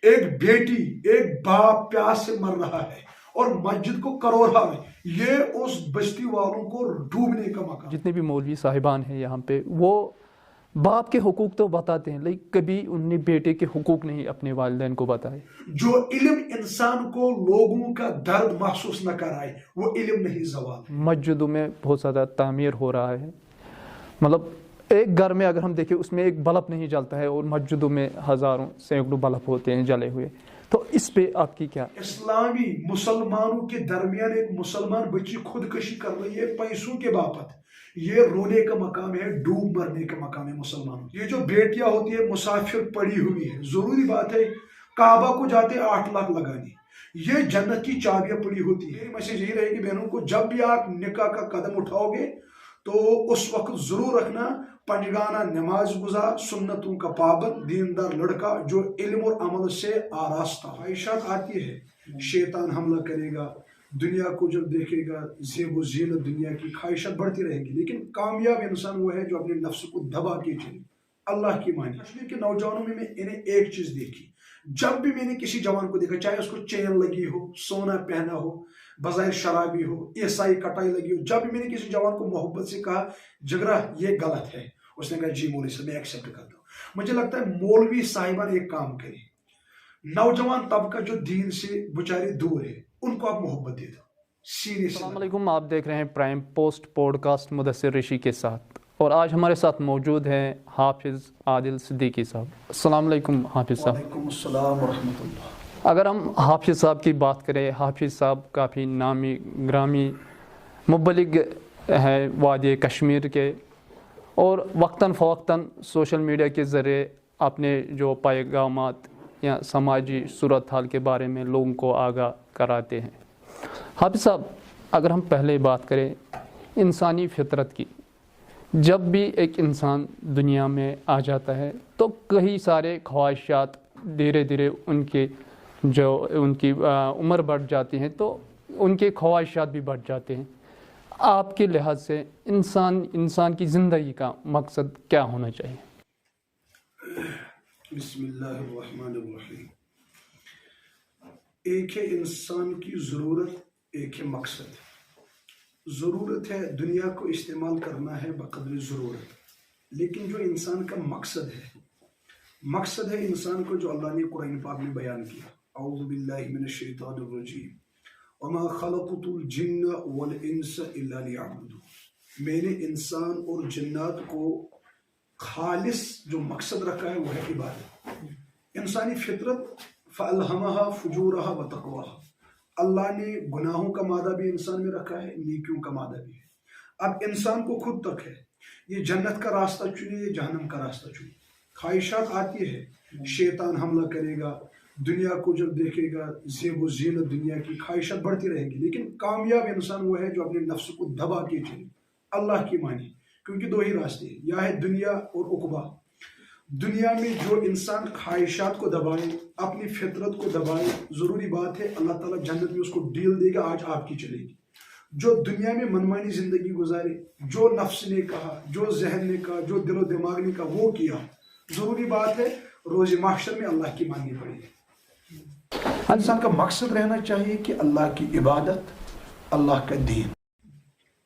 ایک بیٹی ایک باپ پیاس سے مر رہا ہے اور مسجد کو کروڑا میں، یہ اس بستی والوں کو ڈوبنے کا مقام۔ جتنے بھی مولوی صاحبان ہیں یہاں پہ، وہ باپ کے حقوق تو بتاتے ہیں، لیکن کبھی انہوں نے بیٹے کے حقوق نہیں اپنے والدین کو بتائے۔ جو علم انسان کو لوگوں کا درد محسوس نہ کرائے وہ علم نہیں زوال ہے۔ مسجدوں میں بہت زیادہ تعمیر ہو رہا ہے، مطلب ایک گھر میں اگر ہم دیکھیں اس میں ایک بلب نہیں جلتا ہے، اور مسجدوں میں ہزاروں سینکڑوں بلب ہوتے ہیں جلے ہوئے، تو اس پہ آپ کی کیا؟ اسلامی مسلمانوں کے درمیان ایک مسلمان بچی خودکشی کر رہی ہے پیسوں کے باپت، یہ رونے کا مقام ہے، ڈوب مرنے کا مقام ہے مسلمانوں۔ یہ جو بیٹیاں ہوتی ہے مسافر پڑی ہوئی ہے، ضروری بات ہے کعبہ کو جاتے 8 لاکھ لگانے، یہ جنت کی چابیاں پڑی ہوتی ہے۔ میسج یہی رہے گی بہنوں کو، جب بھی آپ نکاح کا قدم اٹھاؤ گے تو اس وقت ضرور رکھنا پنجگانہ نماز گزار، سنتوں کا پابند، دیندار لڑکا جو علم اور عمل سے آراستہ۔ خواہشات آتی ہے، شیطان حملہ کرے گا، دنیا کو جب دیکھے گا، زیب و زینت دنیا کی خواہشات بڑھتی رہے گی، لیکن کامیاب انسان وہ ہے جو اپنے نفس کو دبا کے چلے، اللہ کی مانی۔ کشمیر کے نوجوانوں میں انہیں ایک چیز دیکھی، جب بھی میں نے کسی جوان کو دیکھا، چاہے اس کو چین لگی ہو، سونا پہنا ہو، بظاہر شرابی ہو، عیسائی کٹائی لگی ہو، جب بھی میں نے کسی جوان کو محبت سے کہا جگرا یہ غلط ہے، اس نے کہا جی مولوی صاحب میں ایکسیپٹ کرتا ہوں۔ مجھے لگتا ہے مولوی صاحبان ایک کام کریں، نوجوان طبقہ جو دین سے بچارے دور ہے ان کو آپ محبت دے دو، سیریس۔ السلام علیکم، آپ دیکھ رہے ہیں prime post podcast Mudassar Rishi کے ساتھ، اور آج ہمارے ساتھ موجود ہیں حافظ عادل صدیقی صاحب۔ السلام علیکم حافظ صاحب۔ وعلیکم السلام ورحمۃ اللہ۔ اگر ہم حافظ صاحب کی بات کریں، حافظ صاحب کافی نامی گرامی مبلغ ہے وادی کشمیر کے، اور وقتاً فوقتاً سوشل میڈیا کے ذریعے اپنے جو پیغامات یا سماجی صورتحال کے بارے میں لوگوں کو آگاہ کراتے ہیں۔ حافظ صاحب، اگر ہم پہلے بات کریں انسانی فطرت کی، جب بھی ایک انسان دنیا میں آ جاتا ہے تو کئی سارے خواہشات دھیرے دھیرے ان کی عمر بڑھ جاتی ہیں تو ان کے خواہشات بھی بڑھ جاتے ہیں۔ آپ کے لحاظ سے انسان کی زندگی کا مقصد کیا ہونا چاہیے؟ بسم اللہ الرحمن الرحیم۔ ایک ہے انسان کی ضرورت، ایک ہے مقصد۔ ضرورت ہے دنیا کو استعمال کرنا ہے بقدر ضرورت، لیکن جو انسان کا مقصد ہے انسان کو جو اللہ نے قرآن پاک میں بیان کیا، اعوذ باللہ من الشیطان الرجیم، وما خلقت الجن والانس الا لیعبدون۔ میں نے انسان اور جنات کو خالص جو مقصد رکھا ہے وہ ہے عبادت۔ انسانی فطرت فَأَلْهَمَهَا فُجُورَهَا وَتَقْوَاهَا، اللہ نے گناہوں کا مادہ بھی انسان میں رکھا ہے، نیکیوں کا مادہ بھی ہے۔ اب انسان کو خود تک ہے، یہ جنت کا راستہ چنے یا جہنم کا راستہ چنے۔ خواہشات آتی ہے، شیطان حملہ کرے گا، دنیا کو جب دیکھے گا، زیب و زینت دنیا کی خواہشات بڑھتی رہے گی، لیکن کامیاب انسان وہ ہے جو اپنے نفس کو دبا کے چلے، اللہ کی مانی، کیونکہ دو ہی راستے ہیں، یا ہے دنیا اور عقبہ۔ دنیا میں جو انسان خواہشات کو دبائے، اپنی فطرت کو دبائے، ضروری بات ہے اللہ تعالیٰ جنت میں اس کو ڈیل دے گا، آج آپ کی چلے گی۔ جو دنیا میں منمانی زندگی گزارے، جو نفس نے کہا، جو ذہن نے کہا، جو دل و دماغ نے کہا وہ کیا، ضروری بات ہے روز محشر میں اللہ کی ماننی پڑے گی۔ انسان کا مقصد رہنا چاہیے کہ اللہ کی عبادت، اللہ کا دین۔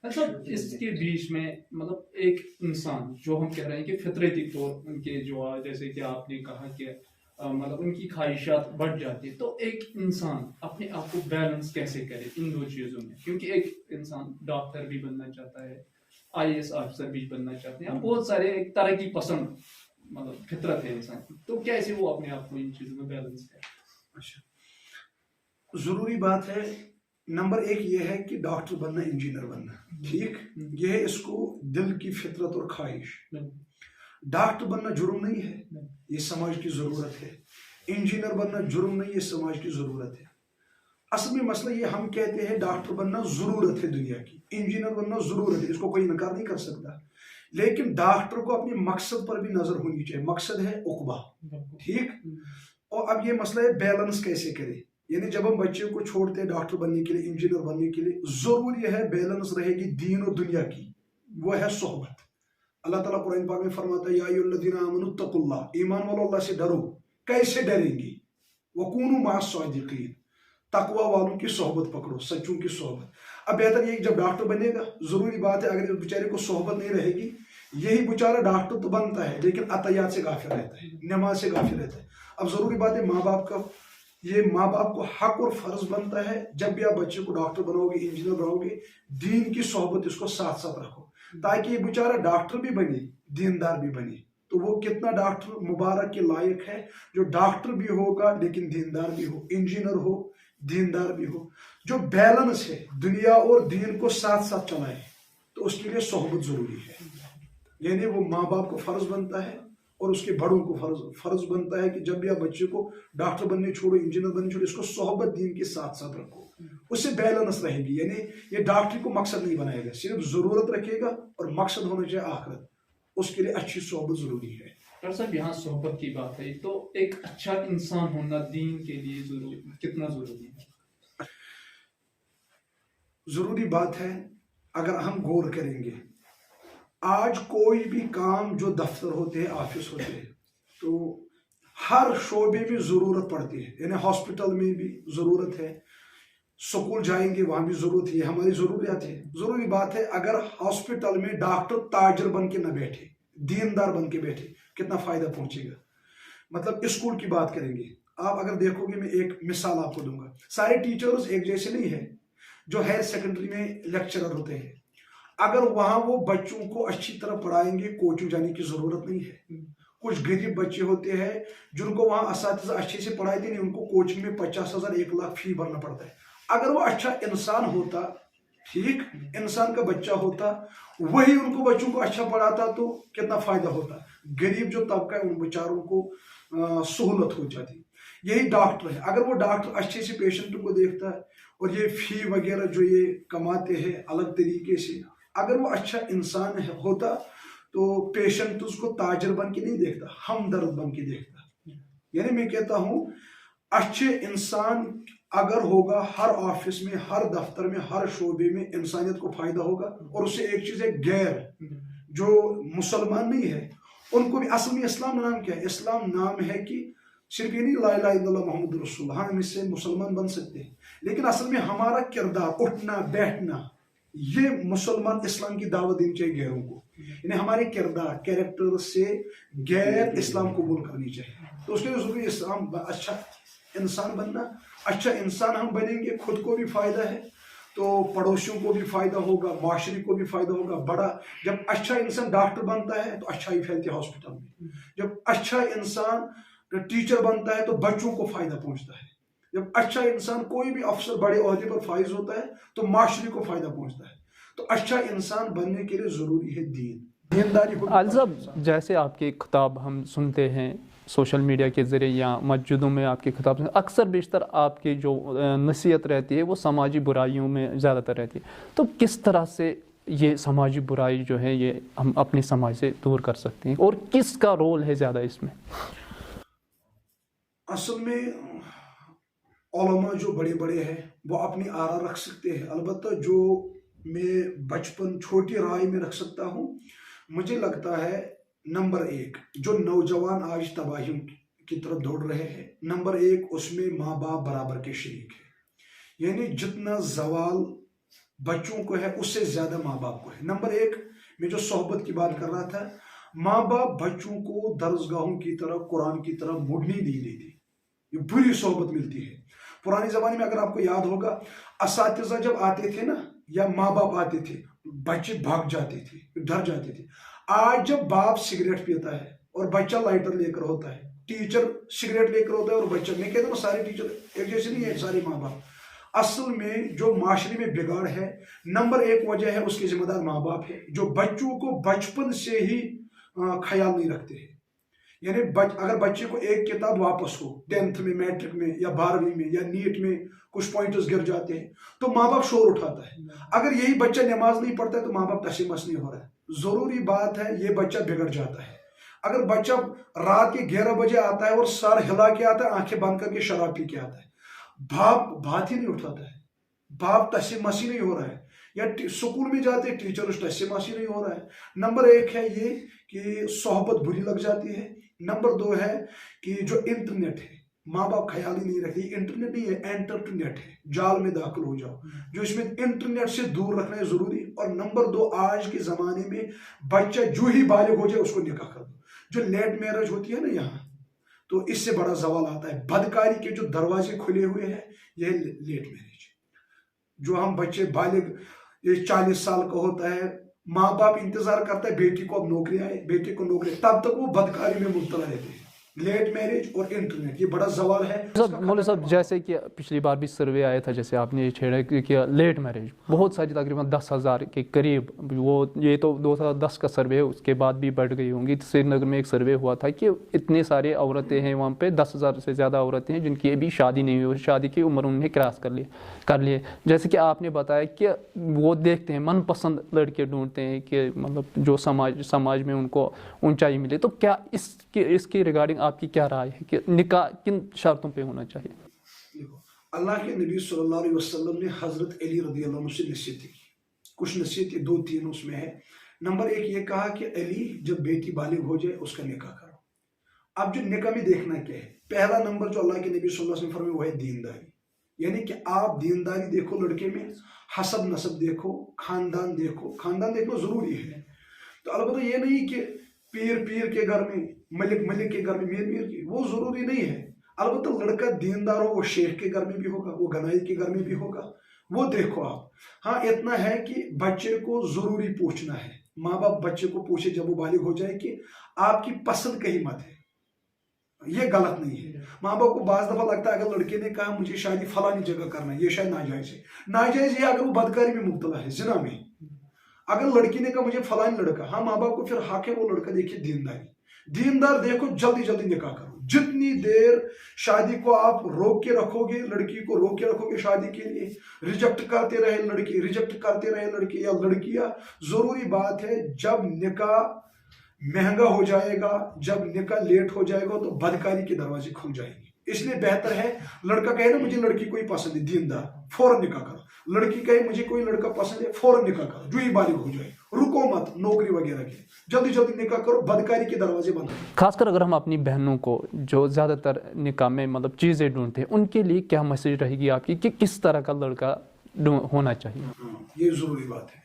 اچھا، اس کے بیچ میں مطلب ایک انسان جو ہم کہہ رہے ہیں کہ فطرتی طور ان کے جو جیسے کہ آپ نے کہا کہ مطلب ان کی خواہشات بڑھ جاتی ہے، تو ایک انسان اپنے آپ کو بیلنس کیسے کرے ان دو چیزوں میں؟ کیونکہ ایک انسان ڈاکٹر بھی بننا چاہتا ہے، IAS آفیسر بھی بننا چاہتے ہیں، بہت سارے ایک ترقی پسند مطلب فطرت ہے انسان کی، تو کیسے وہ اپنے آپ کو ان چیزوں میں بیلنس کرے؟ اچھا، ضروری بات ہے نمبر ایک یہ ہے کہ ڈاکٹر بننا، انجینئر بننا، ٹھیک، یہ ہے اس کو دل کی فطرت اور خواہش۔ ڈاکٹر بننا جرم نہیں ہے، یہ سماج کی ضرورت ہے۔ انجینئر بننا جرم نہیں، یہ سماج کی ضرورت ہے۔ اصل میں مسئلہ یہ ہم کہتے ہیں ڈاکٹر بننا ضرورت ہے دنیا کی، انجینئر بننا ضرورت ہے، اس کو کوئی انکار نہیں کر سکتا، لیکن ڈاکٹر کو اپنے مقصد پر بھی نظر ہونی چاہیے۔ مقصد ہے عقبہ، ٹھیک، اور اب یہ مسئلہ ہے بیلنس کیسے کرے۔ یعنی جب ہم بچے کو چھوڑتے ہیں ڈاکٹر بننے کے لیے، انجینئر بننے کے لیے، ضرور یہ ہے بیلنس رہے گی دین اور دنیا کی، وہ ہے صحبت۔ اللہ تعالیٰ قرآن پاک میں فرماتا ہے یا ایھا الذین آمنوا اتقوا اللہ، ایمان والو اللہ سے ڈرو۔ کیسے ڈریں گے؟ वकूनु मा सादिकीन, तकवा वालों की सोहबत पकड़ो, सच्चों की सोहबत। अब बेहतर ये जब डॉक्टर बनेगा, जरूरी बात है अगर इस बेचारे को सोहबत नहीं रहेगी, यही बेचारा डॉक्टर तो बनता है लेकिन अतयात से गाफिल रहता है, नमाज से गाफिल रहता है। अब जरूरी बात है माँ बाप को हक और फर्ज बनता है, जब भी आप बच्चे को डॉक्टर बनाओगे, इंजीनियर बनाओगे, दीन की सोहबत इसको साथ साथ रखो, ताकि ये बेचारा डॉक्टर भी बने, दीनदार भी बने। तो वो कितना डॉक्टर मुबारक के लायक है जो डॉक्टर भी होगा लेकिन दीनदार भी हो, इंजीनियर हो दीनदार भी हो, जो बैलेंस है दुनिया और दीन को साथ साथ चलाए। तो उसके लिए सोहबत जरूरी है, यानी वो माँ बाप को फर्ज बनता है और उसके बड़ों को फर्ज बनता है कि जब भी आप बच्चे को डॉक्टर बनने छोड़ो, इंजीनियर बनने छोड़ो, इसको सोहबत दीन के साथ साथ रखो, उससे बैलेंस रहेगी। यानी ये डॉक्टरी को मकसद नहीं बनाएगा, सिर्फ जरूरत रखेगा और मकसद होना चाहिए आखिरत, उसके लिए अच्छी सोहबत जरूरी है। डॉक्टर साहब, यहाँ सोहबत की बात है तो एक अच्छा इंसान होना दीन के लिए कितना जरूरी है? जरूरी बात है। अगर हम गौर करेंगे, आज कोई भी काम जो दफ्तर होते हैं, ऑफिस होते हैं, तो हर शोबे में जरूरत पड़ती है, यानी हॉस्पिटल में भी जरूरत है, स्कूल जाएंगे वहां भी जरूरत है, हमारी जरूरियात है। जरूरी बात है अगर हॉस्पिटल में डॉक्टर ताजर बन के न बैठे, दीनदार बन के बैठे, कितना फायदा पहुंचेगा। मतलब स्कूल की बात करेंगे, आप अगर देखोगे, मैं एक मिसाल आपको दूंगा, सारे टीचर्स एक जैसे नहीं है। जो हायर सेकेंडरी में लेक्चरर होते हैं, अगर वहां वो बच्चों को अच्छी तरह पढ़ाएंगे, कोचिंग जाने की जरूरत नहीं है। कुछ गरीब बच्चे होते हैं जिनको वहां असातिज़ा अच्छे से पढ़ाते नहीं, उनको कोचिंग में 50,000 1 लाख फी भरना पड़ता है। अगर वो अच्छा इंसान होता, ठीक इंसान का बच्चा होता, वही उनको बच्चों को अच्छा पढ़ाता, तो कितना फायदा होता। गरीब जो तबका है उन बेचारों को सहूलत हो जाती। यही डॉक्टर है, अगर वो डॉक्टर अच्छे से पेशेंट को देखता है और ये फी वगैरह जो ये कमाते हैं अलग तरीके से, अगर वो अच्छा इंसान होता तो पेशेंट उसको ताजर बन के नहीं देखता, हमदर्द बन के देखता। यानी मैं कहता हूं, अच्छे इंसान अगर होगा, हर ऑफिस में, हर दफ्तर में, हर शोबे में इंसानियत को फायदा होगा। और उससे एक चीज है, गैर जो मुसलमान नहीं है उनको भी, असल में इस्लाम नाम क्या है? इस्लाम नाम है कि सिर्फ ये नहीं ला इलाहा इल्लल्लाह मुहम्मद रसूलुल्लाह, हम इससे मुसलमान बन सकते हैं, लेकिन असल में हमारा किरदार, उठना बैठना, ये मुसलमान इस्लाम की दावत देनी चाहिए गैरों को। यानी हमारे किरदार, कैरेक्टर से गैर इस्लाम कबूल करनी चाहिए। तो उसके लिए जरूरी इस्लाम, अच्छा इंसान बनना। अच्छा इंसान हम बनेंगे, खुद को भी फायदा है, तो पड़ोसियों को भी फायदा होगा, माशरे को भी फायदा होगा। बड़ा जब अच्छा इंसान डॉक्टर बनता है तो अच्छाई फैलती है हॉस्पिटल में। जब अच्छा इंसान टीचर बनता है तो बच्चों को फायदा पहुंचता है। जब अच्छा इंसान कोई भी अफसर बड़े ओहदे पर फाइज होता है तो माशरे को फायदा पहुंचता है। तो अच्छा इंसान बनने के लिए जरूरी है दीनदारी। आदिल साहब, जैसे आपकी किताब हम सुनते हैं सोशल मीडिया के ज़रिए या मस्जिदों में आपकी किताब, अक्सर बेशतर आपकी जो नसीहत रहती है वो समाजी बुराइयों में ज़्यादातर रहती है। तो किस तरह से ये समाजी बुराई जो है ये हम अपने समाज से दूर कर सकते हैं और किसका रोल है ज़्यादा इसमें? असल में उलमा जो बड़े बड़े हैं वो अपनी आरा रख सकते हैं, अलबत्ता जो मैं बचपन छोटी राय में रख सकता हूँ, मुझे लगता है नंबर 1 जो नौजवान आज तबाही की तरफ दौड़ रहे हैं, नंबर 1 उसमें माँ बाप बराबर के शरीक है। यानी जितना जवाल बच्चों को है उससे ज्यादा माँ बाप को है। नंबर 1 मैं जो सोहबत की बात कर रहा था, माँ बाप बच्चों को दरसगाहों की तरफ, कुरान की तरफ मुड़ने नहीं देती, ये बुरी सोहबत मिलती है। पुराने जमाने में अगर आपको याद होगा, असातिज़ा जब आते थे ना, या माँ बाप आते थे, बच्चे भाग जाते थे, डर जाते थे। आज जब बाप सिगरेट पीता है और बच्चा लाइटर लेकर होता है, टीचर सिगरेट लेकर होता है और बच्चा, मैं कहता हूँ सारे टीचर एक जैसे नहीं है, सारे माँ बाप। असल में जो माशरे में बिगाड़ है, नंबर 1 वजह है उसके जिम्मेदार माँ बाप है, जो बच्चों को बचपन से ही ख्याल नहीं रखते हैं। यानी अगर बच्चे को एक किताब वापस हो, 10th में, मैट्रिक में या 12वीं में या नीट में कुछ पॉइंटर्स गिर जाते हैं तो माँ बाप शोर उठाता है। अगर यही बच्चा नमाज नहीं पढ़ता है तो माँ बाप तशमस नहीं हो रहा है। जरूरी बात है, ये बच्चा बिगड़ जाता है। अगर बच्चा रात के 11 बजे आता है और सर हिला के आता है, आंखें बंद करके शराब पी के आता है, बाप बात ही नहीं उठाता है, बाप तशमस ही नहीं हो रहा है, या स्कूल में जाते टीचर तशमस ही नहीं हो रहा है। नंबर 1 है ये कि सोहबत बुरी लग जाती है। नंबर 2 है कि जो इंटरनेट है, माँ बाप ख्याल ही नहीं रखते। इंटरनेट नहीं है, एंटरटेनमेंट है, जाल में दाखिल हो जाओ, जो इसमें इंटरनेट से दूर रखना है जरूरी। और नंबर 2, आज के जमाने में बच्चा जो ही बालिग हो जाए उसको निकाह कर दो। जो लेट मैरिज होती है ना यहाँ, तो इससे बड़ा सवाल आता है। बदकारी के जो दरवाजे खुले हुए हैं यह लेट मैरिज। जो हम बच्चे बालिग, ये 40 साल का होता है, माँ बाप इंतजार करता है बेटी को अब नौकरी आए, बेटे को नौकरी, तब तक वो बदकारी में मुब्तला रहते हैं। लेट मैरिज और इंटरनेट, ये बड़ा सवाल है। मौलवी साहब, जैसे कि पिछली बार भी सर्वे आया था, जैसे आपने ये छेड़ा कि लेट मैरिज बहुत सारी, तकरीबन 10,000 के करीब, वो ये तो 2010 का सर्वे है, उसके बाद भी बढ़ गई होंगी। श्रीनगर में एक सर्वे हुआ था कि इतने सारे औरतें हैं वहाँ पे, 10,000 से ज़्यादा औरतें हैं जिनकी अभी शादी नहीं हुई, शादी की उम्र उन्हें क्रॉस कर लिए। जैसे कि आपने बताया कि वो देखते हैं, मनपसंद लड़के ढूंढते हैं कि मतलब जो समाज में उनको ऊंचाई मिले। तो क्या इसकी रिगार्डिंग आपकी क्या राय है कि निकाह किन शर्तों पे होना चाहिए? देखो, अल्लाह के नबी सल्लल्लाहु अलैहि वसल्लम ने हजरत अली रज़ी अल्लाह अन्हु से नसीहत की। कुछ नसीहतें 2-3 उसमें है। नंबर 1 ये कहा कि अली जब बेटी बालिग हो जाए उसका निकाह करो। अब जो निकाह में देखना क्या है, पहला नंबर जो अल्लाह के नबी सल्लल्लाहु अलैहि वसल्लम फरमाए वो है दीनदारी। यानी कि आप दीनदारी देखो लड़के में, हसब नसब देखो, खानदान देखो। खानदान देखना जरूरी है। तो अलबत्ता ये नहीं कि पीर के घर में, मलिक के घर में, मीर की, वो जरूरी नहीं है। अलबत्ता लड़का दीनदार हो, वो शेख के घर में भी होगा, वो गनाई के घर में भी होगा, वो देखो आप। हाँ, इतना है कि बच्चे को जरूरी पूछना है, माँ बाप बच्चे को पूछे जब वो बालिग हो जाए कि आपकी पसंद कहीं मत है, ये गलत नहीं है। माँ बाप को बाज दफा लगता है अगर लड़के ने कहा मुझे शादी फलानी जगह करना है, ये शायद नाजायज है। नाजायज है अगर वो बदकारी में मुब्तला है, जिना में। अगर लड़की ने कहा मुझे फलानी लड़का, हाँ, माँ बाप को फिर हक है वो लड़का देखिए दीनदार देखो, जल्दी जल्दी निकाह करो। जितनी देर शादी को आप रोक के रखोगे, लड़की को रोक के रखोगे शादी के लिए, रिजेक्ट करते रहे लड़की, रिजेक्ट करते रहे लड़के या लड़कियां, जरूरी बात है जब निकाह महंगा हो जाएगा, जब निकाह लेट हो जाएगा तो बदकारी के दरवाजे खुल जाएंगे। इसलिए बेहतर है लड़का कहे ना मुझे लड़की कोई पसंद है, दीनदार, फौरन निकाह करो। लड़की कहे मुझे कोई लड़का पसंद है, फौरन निकाह करो, जो ही बालिग हो जाए, रुको मत नौकरी वगैरह के, जल्दी जल्दी निकाह करो, बदकारी के दरवाजे बंद करो। खासकर अगर हम अपनी बहनों को जो ज़्यादातर निकाह में मतलब चीज़ें ढूंढते हैं, उनके लिए क्या मैसेज रहेगी आपकी कि किस तरह का लड़का होना चाहिए? ये जरूरी बात है।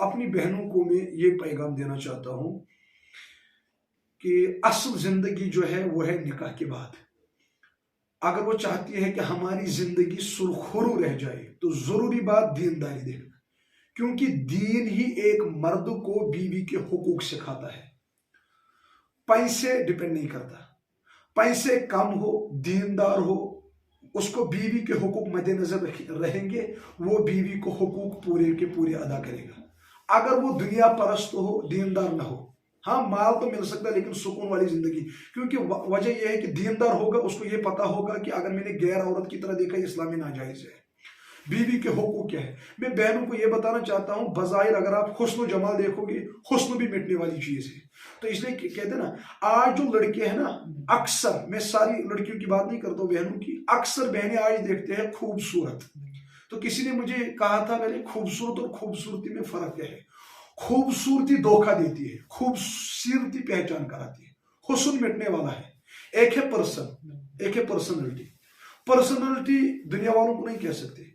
अपनी बहनों को मैं ये पैगाम देना चाहता हूँ कि असल जिंदगी जो है वो है निकाह के बाद। अगर वो चाहती है कि हमारी जिंदगी सुरखुरू रह जाए तो जरूरी बात दीनदारी देखना, क्योंकि दीन ही एक मर्द को बीवी के हुकूक सिखाता है। पैसे डिपेंड नहीं करता, पैसे कम हो, दीनदार हो, उसको बीवी के हुकूक मद्देनजर रहेंगे, वो बीवी को हुकूक पूरे के पूरे अदा करेगा। अगर वो दुनिया परस्त हो, दीनदार ना हो, हाँ, माल तो मिल सकता है लेकिन सुकून वाली जिंदगी, क्योंकि वजह यह है कि दीनदार होगा, उसको ये पता होगा कि अगर मैंने गैर औरत की तरह देखा इस्लाम में नाजायज है। बीवी के हुकूक क्या है, मैं बहनों को ये बताना चाहता हूँ, बज़ाहिर अगर आप हुस्न जमाल देखोगे, हुस्न भी मिटने वाली चीज है। तो इसलिए कहते हैं ना, आज जो लड़के हैं ना, अक्सर, मैं सारी लड़कियों की बात नहीं करता हूँ, बहनों की, अक्सर बहनें आज देखते हैं खूबसूरत। तो किसी ने मुझे कहा था, मैंने खूबसूरत और खूबसूरती में फर्क क्या है? खूबसूरती धोखा देती है, खूबसूरती पहचान कराती है, हुस्न मिटने वाला है। एक है पर्सन, एक है पर्सनैलिटी। पर्सनैलिटी दुनिया वालों को नहीं कह सकते।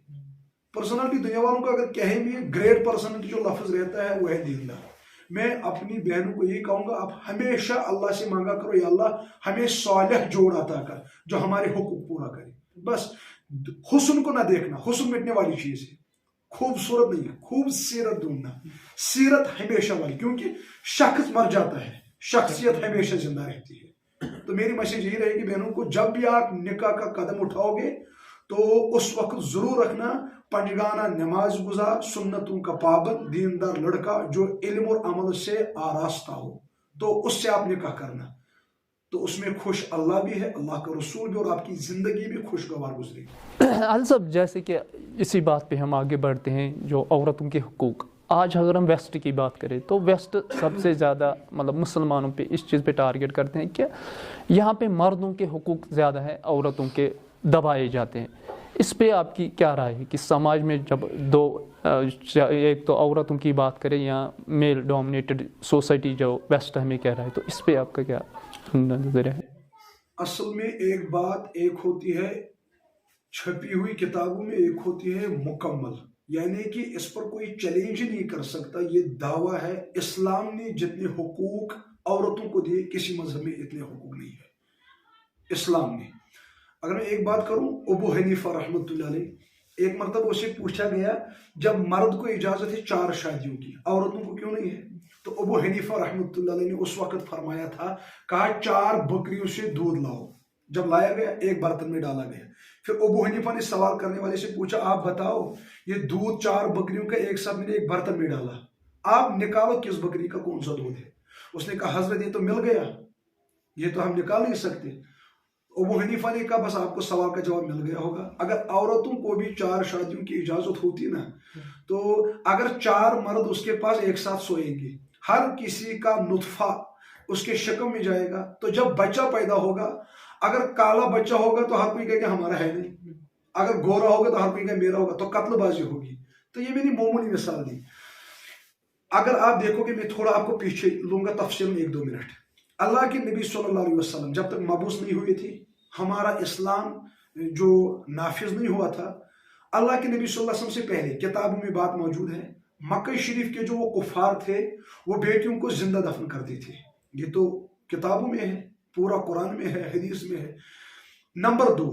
पर्सनैलिटी दुनिया वालों को अगर कहेंगे, ग्रेट पर्सनैलिटी जो लफ्ज रहता है वो है दीनदार। मैं अपनी बहनों को यही कहूंगा, आप हमेशा अल्लाह से मांगा करो, या अल्लाह हमें सालिह जोड़ अता कर जो हमारे हुकूक पूरा करे। बस हुस्न को ना देखना, हुस्न मिटने वाली चीज है, खूबसूरत नहीं है, खूबसूरत ढूंढना, सीरत हमेशा वाली, क्योंकि शख्स मर जाता है, शख्सियत हमेशा जिंदा रहती है। तो मेरी मैसेज यही रहेगी बहनों को, जब भी आप निकाह का कदम उठाओगे तो उस वक्त जरूर रखना पंजगाना नमाज गुजार, सुन्नतों का पाबंद, दीनदार लड़का जो इल्म और अमल से आरास्ता हो, तो उससे आप निकाह करना। तो उसमें खुश अल्लाह भी है, अल्लाह का रसूल भी, और आपकी ज़िंदगी भी खुशगवार गुजरेगी। आदिल साहब, जैसे कि इसी बात पे हम आगे बढ़ते हैं, जो औरतों के हुकूक, आज अगर हम वेस्ट की बात करें तो वेस्ट सबसे ज़्यादा मतलब मुसलमानों पे इस चीज़ पे टारगेट करते हैं कि यहाँ पे मर्दों के हुकूक ज़्यादा है, औरतों के दबाए जाते हैं। इस पे आपकी क्या राय है कि समाज में जब दो, एक तो औरतों की बात करें या मेल डोमिनेटेड सोसाइटी जो वेस्ट हमें कह रहा है, तो इस पे आपका क्या नजर है? اصل میں ایک بات ایک ہوتی ہے چھپی ہوئی کتابوں میں، ایک ہوتی ہے مکمل، یعنی کہ اس پر کوئی چیلنج نہیں کر سکتا. یہ دعویٰ ہے اسلام نے جتنے حقوق عورتوں کو دیے کسی مذہب میں اتنے حقوق نہیں ہے اسلام نے. اگر میں ایک بات کروں، ابو حنیفہ رحمۃ اللہ علیہ، ایک مرتبہ اسے پوچھا گیا جب مرد کو اجازت ہے 4 شادیوں کی، عورتوں کو کیوں نہیں ہے؟ تو ابو حنیفہ رحمۃ اللہ علیہ نے اس وقت فرمایا تھا، کہا 4 بکریوں سے دودھ لاؤ. جب لایا گیا ایک برتن میں ڈالا گیا. پھر ابو حنیفہ نے سوال کرنے والے سے پوچھا، آپ بتاؤ یہ دودھ 4 بکریوں کا ایک ساتھ میں نے ایک برتن میں ڈالا، آپ نکالو کس بکری کا کون سا دودھ ہے. اس نے کہا حضرت یہ تو مل گیا، یہ تو ہم نکال نہیں سکتے. ابو حنیفہ نے کہا بس آپ کو سوال کا جواب مل گیا ہوگا. اگر عورتوں کو بھی 4 شادیوں کی اجازت ہوتی نا، تو اگر 4 مرد اس کے پاس ایک ساتھ سوئیں گے، ہر کسی کا نطفہ اس کے شکم میں جائے گا، تو جب بچہ پیدا ہوگا اگر کالا بچہ ہوگا تو ہر کوئی کہے کہ ہمارا ہے نہیں، اگر گورا ہوگا تو ہر کوئی کہے میرا ہوگا، تو قتل بازی ہوگی. تو یہ میں نے معمولی مثال دی. اگر آپ دیکھو کہ میں تھوڑا آپ کو پیچھے لوں گا تفصیل میں 1-2 منٹ. اللہ کے نبی صلی اللہ علیہ وسلم جب تک مبعوث نہیں ہوئے تھے، ہمارا اسلام جو نافذ نہیں ہوا تھا، اللہ کے نبی صلی اللہ علیہ وسلم سے پہلے کتابوں میں بات موجود ہے، مکہ شریف کے جو وہ کفار تھے وہ بیٹیوں کو زندہ دفن کرتے تھے. یہ تو کتابوں میں ہے، پورا قرآن میں ہے، حدیث میں ہے. نمبر 2،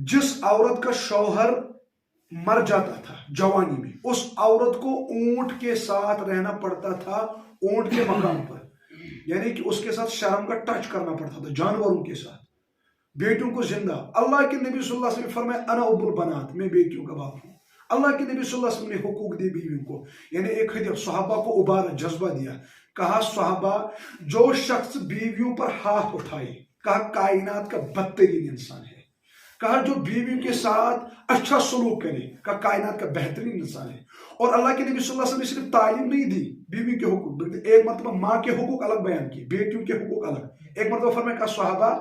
جس عورت کا شوہر مر جاتا تھا جوانی میں، اس عورت کو اونٹ کے ساتھ رہنا پڑتا تھا، اونٹ کے مقام پر، یعنی کہ اس کے ساتھ شرم کا ٹچ کرنا پڑتا تھا، جانوروں کے ساتھ. بیٹیوں کو زندہ، اللہ کے نبی صلی اللہ علیہ وسلم نے فرمایا انا ابو البنات، میں بیٹیوں کا باپ ہوں. اللہ کے نبی صلی اللہ علیہ وسلم نے حقوق دی بیویوں کو، یعنی ایک صحابہ کو ابارا جذبہ دیا، کہا صحابہ جو شخص بیویوں پر ہاتھ اٹھائے، کہا کائنات کا بدترین انسان ہے. کہا جو بیویوں کے ساتھ اچھا سلوک کرے، کہا کائنات کا بہترین انسان ہے. اور اللہ کے نبی صلی اللہ علیہ وسلم نے صرف تعلیم نہیں دی بیوی کے حقوق، ایک مرتبہ ماں کے حقوق الگ بیان کی، بیٹیوں کے حقوق الگ. ایک مرتبہ فرمایا، کہا صحابہ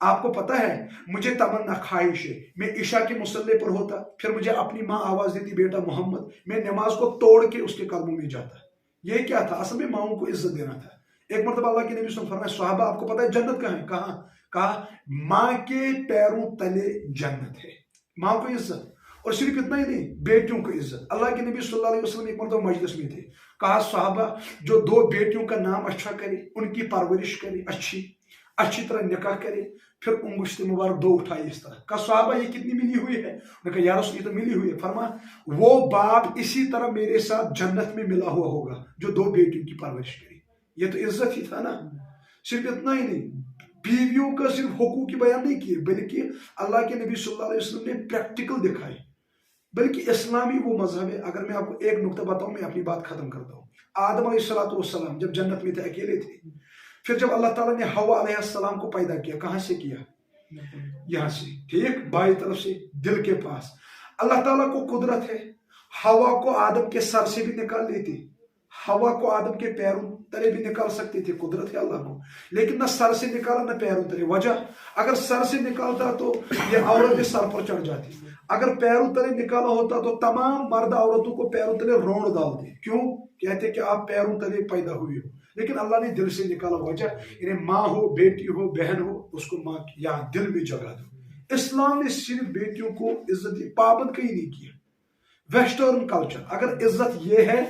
آپ کو پتہ ہے مجھے تمنا خواہش ہے میں عشاء کے مصلے پر ہوتا، پھر مجھے اپنی ماں آواز دیتی بیٹا محمد، میں نماز کو توڑ کے اس کے قدموں میں جاتا. یہ کیا تھا؟ اصل میں ماؤں کو عزت دینا تھا. ایک مرتبہ اللہ کے نبی صلی اللہ علیہ وسلم فرمایا صحابہ آپ کو پتہ ہے جنت کہاں ہے؟ کہا ماں کے پیروں تلے جنت ہے. ماں کو عزت، اور صرف اتنا ہی نہیں، بیٹیوں کو عزت. اللہ کے نبی صلی اللہ علیہ وسلم ایک مرتبہ مجلس میں تھے، کہا صحابہ جو 2 بیٹیوں کا نام اچھا کرے، ان کی پرورش کرے، اچھی طرح نکاح کرے، پھر انگشت مبارک 2 اٹھائے اس طرح. کہا صحابہ یہ کتنی ملی ہوئی ہے؟ انہوں نے کہا یا رسول یہ تو ملی ہوئی ہے. فرمایا وہ باپ اسی طرح میرے ساتھ جنت میں ملا ہوا ہوگا جو 2 بیٹیوں کی پرورش کرے. یہ تو عزت ہی تھا نا. صرف اتنا ہی نہیں، بیویوں کا صرف حقوق کی بیان نہیں کیے، بلکہ اللہ کے نبی صلی اللہ علیہ وسلم نے پریکٹیکل دکھائے. بلکہ اسلامی وہ مذہب ہے، اگر میں آپ کو ایک نقطہ بتاؤں میں اپنی بات ختم کرتا ہوں. آدم علیہ السلام جب جنت میں تھے اکیلے تھے، پھر جب اللہ تعالیٰ نے حوا علیہ السلام کو پیدا کیا، کہاں سے کیا؟ یہاں سے، ٹھیک، بائیں طرف سے، دل کے پاس. اللہ تعالیٰ کو قدرت ہے، حوا کو آدم کے سر سے بھی نکال لیتے، حوا کو آدم کے پیروں تلے بھی نکال سکتے تھے، قدرت ہے اللہ کو. لیکن نہ سر سے نکالا نہ پیروں تلے. وجہ اگر سر سے نکالتا تو یہ عورت سر پر چڑھ جاتی، اگر پیروں تلے نکالا ہوتا تو تمام مرد عورتوں کو پیروں تلے روڑ ڈالتے. کیوں؟ کہتے کہ آپ پیروں تلے پیدا ہوئے ہو. لیکن اللہ نے دل سے نکالا. وجہ یعنی ماں ہو، بیٹی ہو، بہن ہو، اس کو ماں کی یہاں دل میں جگہ دو. اسلام نے صرف بیٹیوں کو عزت دی، پابند کہیں نہیں کیا. ویسٹرن کلچر اگر عزت یہ ہے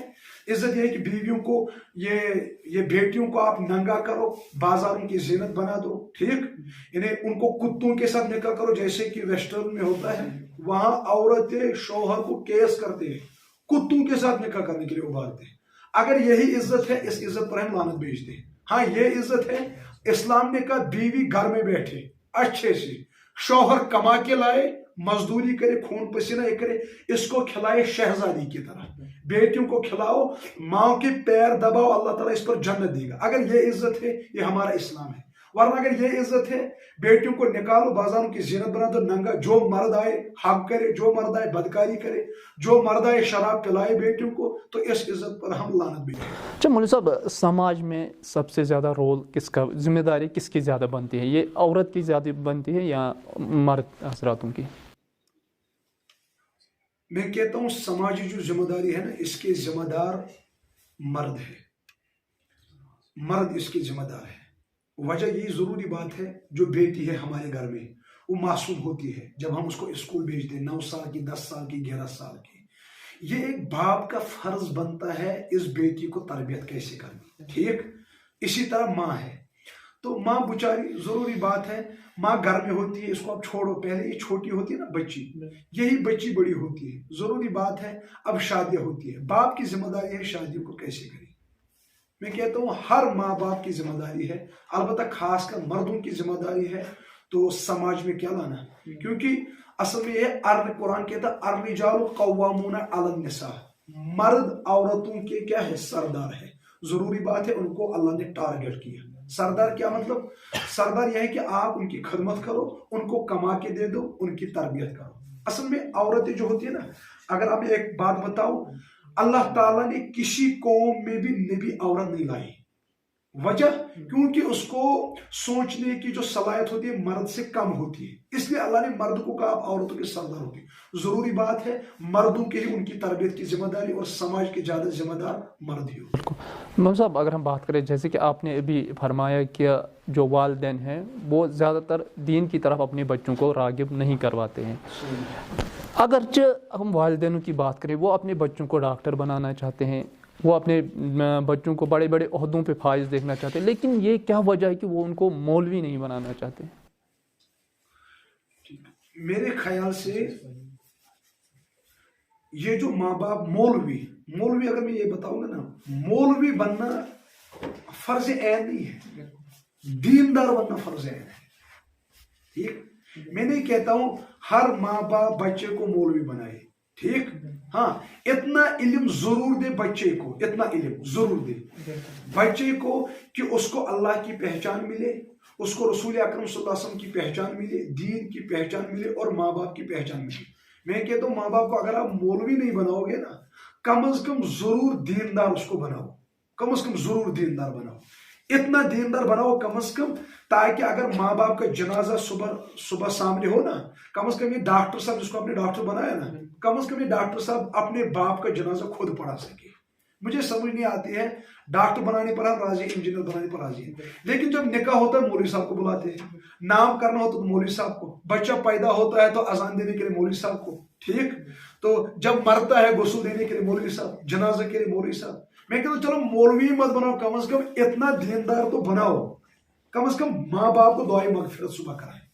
کہ بیویوں کو یہ بیٹیوں کو آپ ننگا کرو، بازاروں کی زینت بنا دو، ٹھیک، یعنی ان کو کتوں کے ساتھ نکاح کرو جیسے کہ ویسٹرن میں ہوتا ہے. وہاں عورتیں شوہر کو کیس کرتے ہیں، کتوں کے ساتھ نکاح کرنے کے لیے ابھارتے ہیں. اگر یہی عزت ہے، اس عزت پر ہم لعنت بھیجتے ہیں. ہاں یہ عزت ہے. اسلام نے کہا بیوی گھر میں بیٹھے اچھے سے، شوہر کما کے لائے، مزدوری کرے، خون پسینہ کرے، اس کو کھلائے شہزادی کی طرح. بیٹیوں کو کھلاؤ، ماں کے پیر دباؤ، اللہ تعالیٰ اس پر جنت دے گا. اگر یہ عزت ہے، یہ ہمارا اسلام ہے. ورنہ اگر یہ عزت ہے، بیٹیوں کو نکالو، بازاروں کی زینت بنا دو، ننگا، جو مرد آئے حق کرے، جو مرد آئے بدکاری کرے، جو مرد آئے شراب پلائے بیٹیوں کو، تو اس عزت پر ہم لعنت بھی کریں. اچھا مولوی صاحب، سماج میں سب سے زیادہ رول کس کا، ذمہ داری کس کی زیادہ بنتی ہے؟ یہ عورت کی زیادہ بنتی ہے یا مرد حضراتوں کی؟ میں کہتا ہوں سماجی جو ذمہ داری ہے نا، اس کے ذمہ دار مرد ہے. مرد اس کی ذمہ دار ہے. وجہ یہی ضروری بات ہے، جو بیٹی ہے ہمارے گھر میں وہ معصوم ہوتی ہے، جب ہم اس کو اسکول بھیجتے ہیں 9 سال کی، 10 سال کی، 11 سال کی، یہ ایک باپ کا فرض بنتا ہے اس بیٹی کو تربیت کیسے کرنی، ٹھیک؟ اسی طرح ماں ہے، تو ماں بچاری ضروری بات ہے، ماں گھر میں ہوتی ہے، اس کو اب چھوڑو، پہلے یہ چھوٹی ہوتی ہے نا بچی، یہی بچی بڑی ہوتی ہے، ضروری بات ہے اب شادیاں ہوتی ہے، باپ کی ذمہ داری ہے شادیوں کو کیسے کرے۔ میں کہتا ہوں ہر ماں باپ کی ذمہ داری ہے، البتہ خاص کر مردوں کی ذمہ داری ہے تو سماج میں کیا لانا، کیونکہ اصل میں یہ قرآن کہتا ہے الرجال قوامون علی النساء، مرد عورتوں کے کیا ہے، سردار ہے، ضروری بات ہے ان کو اللہ نے ٹارگٹ کیا۔ سردار کیا مطلب؟ سردار یہ ہے کہ آپ ان کی خدمت کرو، ان کو کما کے دے دو، ان کی تربیت کرو۔ اصل میں عورتیں جو ہوتی ہے نا، اگر آپ ایک بات بتاؤ، اللہ تعالیٰ نے کسی قوم میں بھی نبی عورت نہیں لائی، وجہ کیونکہ اس کو سوچنے کی جو صلاحیت ہوتی ہے مرد سے کم ہوتی ہے، اس لیے اللہ نے مرد کو کہا عورتوں کے سردار ہوتی ہے۔ ضروری بات ہے مردوں کے ہی ان کی تربیت کی ذمہ داری، اور سماج کے زیادہ ذمہ دار مرد ہی ہو۔ میم صاحب اگر ہم بات کریں جیسے کہ آپ نے ابھی فرمایا کہ جو والدین ہیں وہ زیادہ تر دین کی طرف اپنے بچوں کو راغب نہیں کرواتے ہیں، اگرچہ ہم والدینوں کی بات کریں وہ اپنے بچوں کو ڈاکٹر بنانا چاہتے ہیں، وہ اپنے بچوں کو بڑے بڑے عہدوں پہ فائز دیکھنا چاہتے ہیں، لیکن یہ کیا وجہ ہے کہ وہ ان کو مولوی نہیں بنانا چاہتے؟ میرے خیال سے یہ جو ماں باپ مولوی اگر میں یہ بتاؤں گا نا، مولوی بننا فرض عین نہیں ہے، دیندار بننا فرض عین ہے، ٹھیک؟ میں نہیں کہتا ہوں ہر ماں باپ بچے کو مولوی بنائے، ٹھیک؟ ہاں اتنا علم ضرور دے بچے کو، اتنا علم ضرور دے بچے کو کہ اس کو اللہ کی پہچان ملے، اس کو رسول اکرم صلی اللہ علیہ وسلم کی پہچان ملے، دین کی پہچان ملے، اور ماں باپ کی پہچان ملے۔ میں کہتا ہوں ماں باپ کو اگر آپ مولوی نہیں بناؤ گے نا، کم از کم ضرور دیندار اس کو بناؤ، کم از کم ضرور دیندار بناؤ، اتنا دیندار بناؤ کم از کم، تاکہ اگر ماں باپ کا جنازہ صبح سامنے ہو نا، کم از کم یہ ڈاکٹر صاحب جس کو آپ نے ڈاکٹر بنایا نا، کم از کم یہ ڈاکٹر صاحب اپنے باپ کا جنازہ خود پڑھا سکے۔ مجھے سمجھ نہیں آتی ہے، ڈاکٹر بنانے پر ہم راضی ہیں، انجینئر بنانے پر راضی ہیں، لیکن جب نکاح ہوتا ہے مولوی صاحب کو بلاتے ہیں، نام کرنا ہوتا ہے تو مولوی صاحب کو، بچہ پیدا ہوتا ہے تو اذان دینے کے لیے مولوی صاحب کو، ٹھیک؟ تو جب مرتا ہے غسل دینے کے لیے مولوی صاحب، جنازہ کے لیے مولوی صاحب۔ میں کہتا ہوں چلو مولوی مت بناؤ، کم از کم اتنا دیندار تو بناؤ، کم از کم ماں باپ کو دعائے مغفرت صبح کرائے۔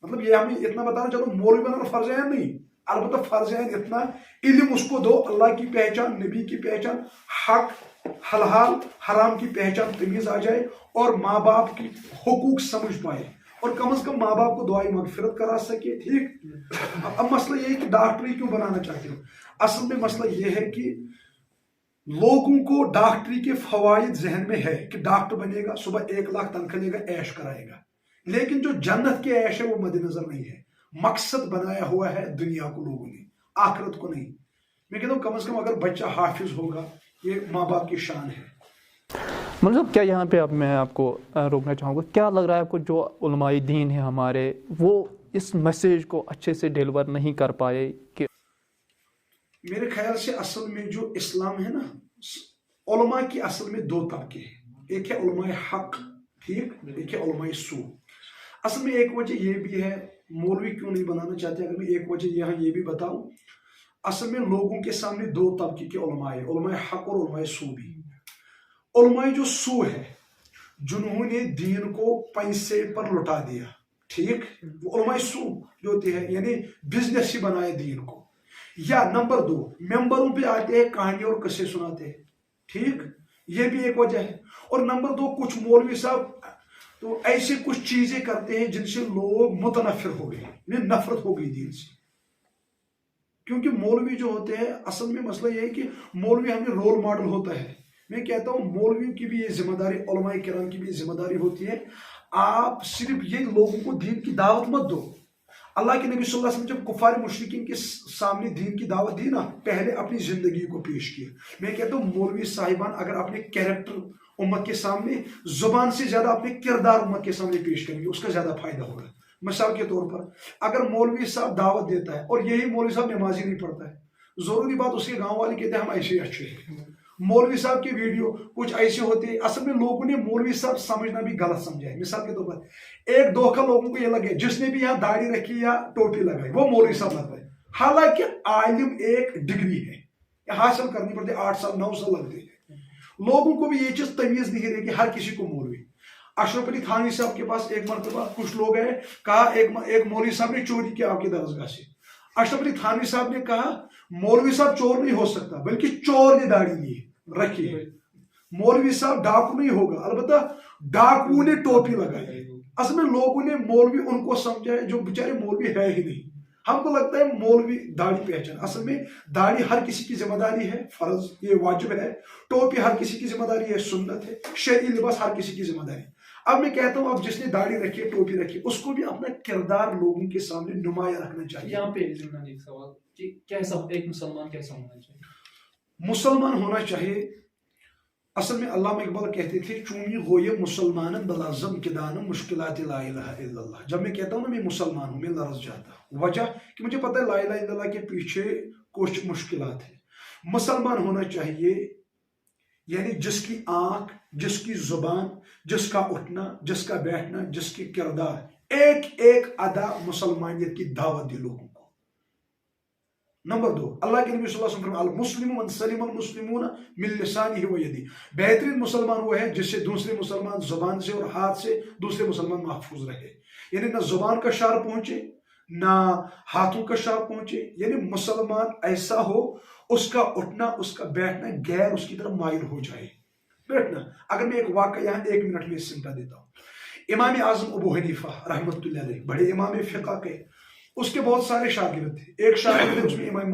مطلب یہ ہمیں اتنا بتانا چلو مولوی بنانا فرض عین نہیں، البتہ فرض عین اتنا علم اس کو دو، اللہ کی پہچان، نبی کی پہچان، حق حلال حرام کی پہچان تمیز آ جائے، اور ماں باپ کی حقوق سمجھ پائے، اور کم از کم ماں باپ کو دعائیں مغفرت کرا سکے، ٹھیک؟ اب مسئلہ یہ ہے کہ ڈاکٹری کیوں بنانا چاہتے ہو؟ اصل میں مسئلہ یہ ہے کہ لوگوں کو ڈاکٹری کے فوائد ذہن میں ہے کہ ڈاکٹر بنے گا، صبح 1 لاکھ تنخواہ لے گا، عیش کرائے گا، لیکن جو جنت کے عیش ہے وہ مد نظر نہیں ہے۔ مقصد بنایا ہوا ہے دنیا کو لوگوں نے، آخرت کو نہیں۔ میں کہتا ہوں کم از کم اگر بچہ حافظ ہوگا، یہ ماں باپ کی شان ہے۔ مطلب کیا یہاں پہ اب میں آپ کو روکنا چاہوں گا، کیا لگ رہا ہے آپ کو جو علماء دین ہیں ہمارے، وہ اس میسیج کو اچھے سے ڈیلیور نہیں کر پائے؟ کہ میرے خیال سے اصل میں جو اسلام ہے نا، علماء کی اصل میں 2 طبقے ہیں، ایک ہے علماء حق، ٹھیک؟ ایک ہے علماء سو۔ اصل میں ایک وجہ یہ بھی ہے مولوی کیوں نہیں بنانا چاہتے، اگر میں ایک وجہ یہاں یہ بھی بتاؤں، اصل میں لوگوں کے سامنے 2 طبقے کے علماء ہیں، علماء حق اور علماء سو بھی۔ علماء جو سو ہے، جنہوں نے دین کو پیسے پر لٹا دیا، ٹھیک؟ وہ علماء سو جو ہوتے ہیں، یعنی بزنس ہی بنائے دین کو، یا نمبر 2 ممبروں پہ آتے ہیں کہانی اور قصے سناتے ہیں، ٹھیک؟ یہ بھی ایک وجہ ہے۔ اور نمبر 2 کچھ مولوی صاحب تو ایسے کچھ چیزیں کرتے ہیں جن سے لوگ متنفر ہو گئے، انہیں نفرت ہو گئی دین سے، کیونکہ مولوی جو ہوتے ہیں اصل میں مسئلہ یہ ہے کہ مولوی ہمیں رول ماڈل ہوتا ہے۔ میں کہتا ہوں مولوی کی بھی یہ ذمہ داری، علماء کرام کی بھی ذمہ داری ہوتی ہے، آپ صرف یہ لوگوں کو دین کی دعوت مت دو۔ اللہ کے نبی صلی اللہ علیہ وسلم جب کفار مشرکین کے سامنے دین کی دعوت دی نا، پہلے اپنی زندگی کو پیش کیا۔ میں کہتا ہوں مولوی صاحبان اگر اپنے کیریکٹر امت کے سامنے، زبان سے زیادہ اپنے کردار امت کے سامنے پیش کریں گے، اس کا زیادہ فائدہ ہوگا۔ مثال کے طور پر اگر مولوی صاحب دعوت دیتا ہے اور یہی مولوی صاحب نمازی نہیں پڑھتا ہے، ضروری بات اس کے گاؤں والے کہتے ہیں ہم ایسے ہی اچھے ہیں، मौलवी साहब की वीडियो कुछ ऐसे होते हैं, असल में लोगों ने मौलवी साहब समझना भी गलत समझा है। मिसाल के तौर पर एक धोखा लोगों को ये लगे जिसने भी यहाँ दाढ़ी रखी या टोपी लगाई वो मौलवी साहब लग रहा है, हालांकि आलिम एक डिग्री है, हासिल करनी पड़ती है, 8 साल 9 साल लगते हैं। लोगों को भी ये चीज तमीज नहीं रही कि हर किसी को मौलवी। अशरफ अली थानवी साहब के पास एक मरतबा कुछ लोग हैं, कहा एक मौलवी साहब ने चोरी किया आपकी दरसगाह से। अशरफ अली थानवी साहब ने कहा मौलवी साहब चोर नहीं हो सकता, बल्कि चोर ने दाढ़ी ली रखी है, मौलवी साहब डाकू नहीं होगा, अलबत्ता डाकू ने टोपी लगाई। असल में लोगों ने मौलवी उनको समझा है जो बेचारे मौलवी है ही नहीं। हमको लगता है मौलवी दाढ़ी पहचान, असल में दाढ़ी हर किसी की जिम्मेदारी है, फर्ज ये वाजिब है, टोपी हर किसी की जिम्मेदारी है, सुन्नत है, शरई लिबास हर किसी की जिम्मेदारी। अब मैं कहता हूँ अब जिसने दाढ़ी रखी है टोपी रखी है उसको भी अपना किरदार लोगों के सामने नुमाया रखना चाहिए। यहाँ पे एक सवाल कि कैसा एक मुसलमान कैसा होना चाहिए? मुसलमान होना चाहिए, असल में अल्लामा इकबाल कहते थे चूंकि गोये मुसलमान बलाजम के दान मुश्किलात ला इलाहा इल्लल्लाह। जब मैं कहता हूँ ना मैं मुसलमान हूँ मैं लरज जाता हूँ, वजह कि मुझे पता है ला इलाहा इल्लल्लाह के पीछे कुछ मुश्किलात है। मुसलमान होना चाहिए यानी जिसकी आंख, जिसकी जुबान, जिसका उठना, जिसका बैठना, जिसकी किरदार एक एक अदा मुसलमानियत की दावत दी लोगों को। नंबर 2, अल्लाह के नबी सल्लल्लाहु अलैहि वसल्लम मुस्लिम मन सलिमल मुस्लिमून मिन लिसानिही व यदी, बेहतरीन मुसलमान वो है जिससे दूसरे मुसलमान जुबान से और हाथ से दूसरे मुसलमान महफूज रहे, यानी ना जुबान का शार पहुंचे ना हाथों का शार पहुंचे, यानी मुसलमान ऐसा हो उसका उठना उसका बैठना गैर उसकी तरफ माइल हो जाए बैठना। अगर मैं एक वाक़या यहाँ 1 मिनट में सिमटा देता हूँ। इमाम आज़म अबू हनीफा रहमतुल्लाह अलैह बड़े इमाम फ़िक़्ह के, उसके बहुत सारे शागिर्द थे, एक शागिर्द उसमें इमाम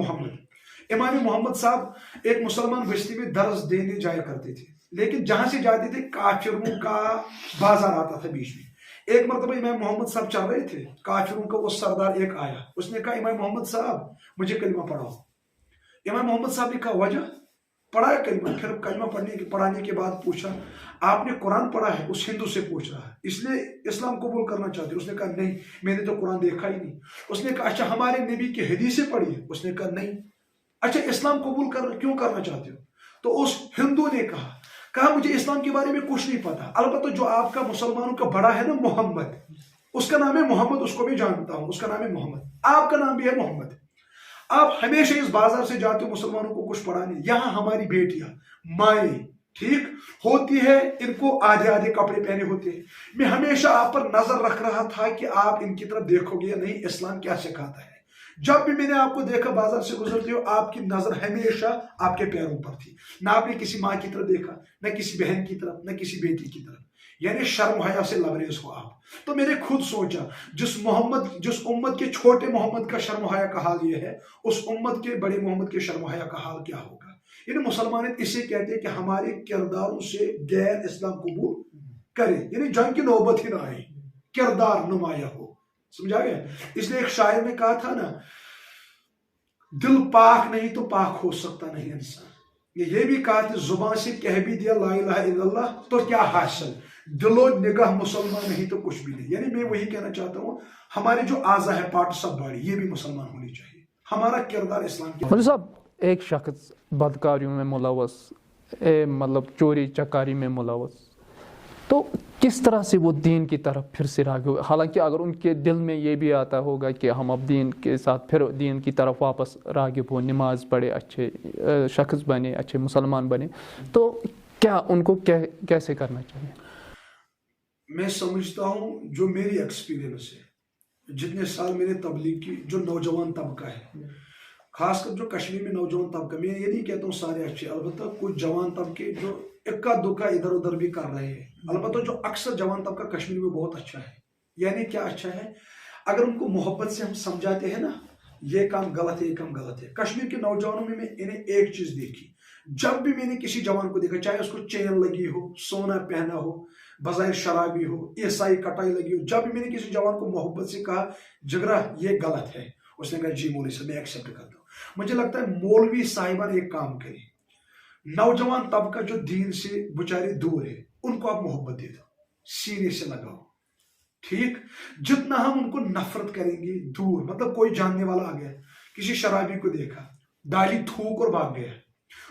मोहम्मद साहब एक मुसलमान बस्ती में दर्स देने जाया करते थे, लेकिन जहां से जाते थे काफिरों का बाजार आता था बीच में। एक मरतबा इमाम मोहम्मद साहब चल रहे थे, काफिरों का वो सरदार एक आया, उसने कहा इमाम मोहम्मद साहब मुझे कलिमा पढ़ाओ। इमाम मोहम्मद साहब ने कहा वजह, पढ़ाया कलिमा। फिर कलिमा पढ़ाने के बाद पूछा आपने कुरान पढ़ा है? उस हिंदू से पूछ रहा है, इसलिए इस्लाम कबूल करना चाहते? उसने कहा नहीं मैंने तो कुरान देखा ही नहीं। उसने कहा अच्छा हमारे नबी की हदीसें पढ़ी है? उसने कहा नहीं। अच्छा इस्लाम कबूल क्यों करना चाहते हो? तो उस हिंदू ने कहा मुझे इस्लाम के बारे में कुछ नहीं पता, अलबत्ता जो आपका मुसलमानों का बड़ा है ना मोहम्मद, उसका नाम है मोहम्मद, उसको भी जानता हूं, उसका नाम है मोहम्मद, आपका नाम भी है मोहम्मद। आप हमेशा इस बाजार से जाते हो मुसलमानों को कुछ पढ़ाने, यहाँ हमारी बेटियां माएँ ठीक होती है, इनको आधे आधे कपड़े पहने होते हैं। मैं हमेशा आप पर नजर रख रहा था कि आप इनकी तरफ देखोगे या नहीं, इस्लाम क्या सिखाता है। जब भी मैंने आपको देखा बाजार से गुजरते हो आपकी नजर हमेशा आपके पैरों पर थी, ना आपने किसी माँ की तरफ देखा, न किसी बहन की तरफ, न किसी बेटी की तरफ, यानी शर्म हया से लबरेज हो आप। तो मैंने खुद सोचा जिस उम्मत के छोटे मोहम्मद का शर्म हया का हाल ये है, उस उम्मत के बड़े मोहम्मद के शर्म हया का हाल क्या होगा। यानी मुसलमान इसे कहते हैं कि हमारे किरदारों से गैर इस्लाम कबूल करे, यानी जंग की नौबत ही ना आए, किरदार नुमाया हो, समझा गया। इसलिए एक शायर ने कहा था ना, दिल पाक नहीं तो पाक हो सकता नहीं इंसान। ये भी कहा था जुबान से कह भी दिया ला इलाहा इल्लल्लाह तो क्या हासिल, दिलो निगाह मुसलमान नहीं तो कुछ भी नहीं। यानी मैं वही कहना चाहता हूँ हमारे जो आज़ा है पार्ट सब बॉडी ये भी मुसलमान होनी चाहिए, हमारा किरदार इस्लाम के। मौलवी साहब एक शख्स बदकारियों में मुलव्वस, मतलब चोरी चकारी में मुलव्वस, तो किस तरह से वो दीन की तरफ फिर से राग़िब हो? हालांकि अगर उनके दिल में ये भी आता होगा कि हम अब दीन के साथ फिर दीन की तरफ वापस राग़िब हो, नमाज पढ़े, अच्छे शख्स बने, अच्छे मुसलमान बने, तो क्या उनको कैसे करना चाहिए? मैं समझता हूँ जो मेरी एक्सपीरियंस है, जितने साल मैंने तबलीग की, जो नौजवान तबका है, खासकर जो कश्मीर में नौजवान तबका, मैं ये नहीं कहता हूँ सारे अच्छे, अलबत्ता कुछ जवान तबके जो इक्का दुक्का इधर उधर भी कर रहे हैं, अलबत्ता जो अक्सर जवान तबका कश्मीर में बहुत अच्छा है। यानी क्या अच्छा है, अगर उनको मोहब्बत से हम समझाते हैं ना ये काम गलत है, ये काम गलत है। कश्मीर के नौजवानों में इन्हें एक चीज देखी, जब भी मैंने किसी जवान को देखा, चाहे उसको चेन लगी हो, सोना पहना हो, बजाय शराबी हो, ईसाई कटाई लगी हो, जब भी मैंने किसी जवान को मोहब्बत से कहा जिगरा ये गलत है, उसने कहा जी मौलवी साहब मैं एक्सेप्ट करता हूँ। मुझे लगता है मौलवी साहिबान एक काम करे, नौजवान तबका जो दीन से बेचारे दूर है उनको आप मोहब्बत दे दो, सीने से लगाओ, ठीक। जितना हम उनको नफरत करेंगे दूर, मतलब कोई जानने वाला आ गया, किसी शराबी को देखा, डाली थूक और भाग गया,